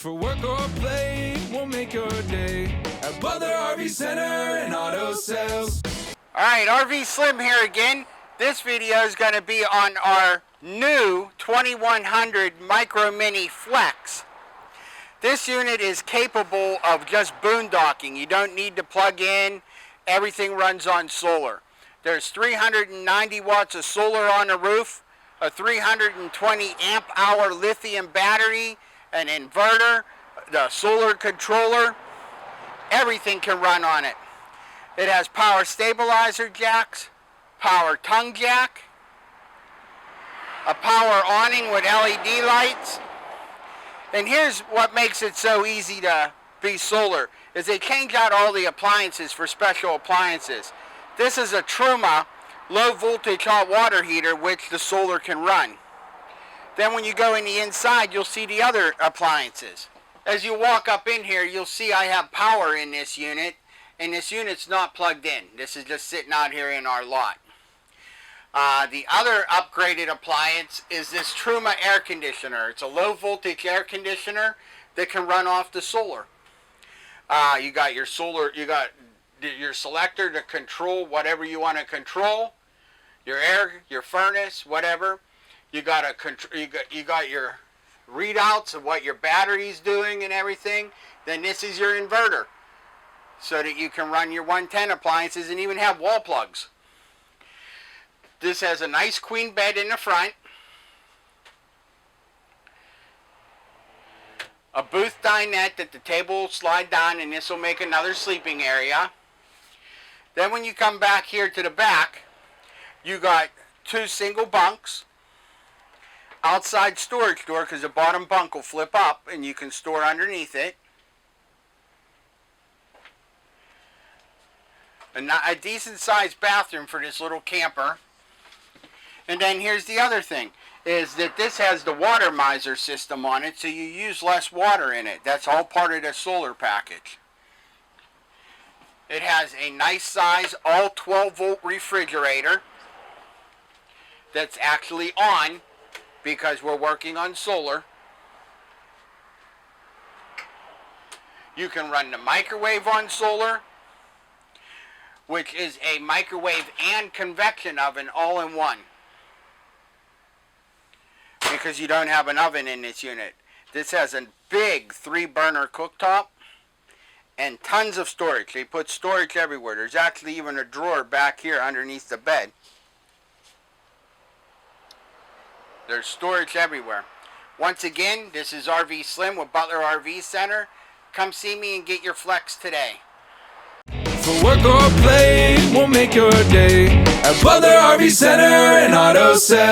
For work or play, we'll make your day at Butler RV Center and Auto Sales. Alright, RV Slim here again. This video is going to be on our new 2100 Micro Minnie FLX. This unit is capable of just boondocking. You don't need to plug in. Everything runs on solar. There's 390 watts of solar on the roof, a 320 amp hour lithium battery, an inverter, the solar controller. Everything can run on it. It has power stabilizer jacks, power tongue jack, a power awning with LED lights. And here's what makes it so easy to be solar, is they change out all the appliances for special appliances. This is a Truma low voltage hot water heater which the solar can run. Then when you go in the inside, you'll see the other appliances. As you walk up in here, you'll see I have power in this unit, and this unit's not plugged in. This is just sitting out here in our lot. The other upgraded appliance is this Truma air conditioner. It's a low voltage air conditioner that can run off the solar. You got your solar, you got your selector to control whatever you want to control, your air, your furnace, whatever. You got your readouts of what your battery's doing and everything. Then this is your inverter, so that you can run your 110 appliances and even have wall plugs. This has a nice queen bed in the front, a booth dinette that the table will slide down, and this will make another sleeping area. Then when you come back here to the back, you got two single bunks, outside storage door because the bottom bunk will flip up and you can store underneath it. A decent sized bathroom for this little camper. And then here's the other thing, is that this has the Showermiser system on it, so you use less water in it. That's all part of the solar package. It has a nice size all 12 volt refrigerator that's actually on because we're working on solar. You can run the microwave on solar, which is a microwave and convection oven all in one, because you don't have an oven in this unit. This has a big 3-burner cooktop and tons of storage. They put storage everywhere. There's actually even a drawer back here underneath the bed. There's storage everywhere. Once again, this is RV Slim with Butler RV Center. Come see me and get your FLX today. For work or play, we'll make your day at Butler RV Center and Auto Sales.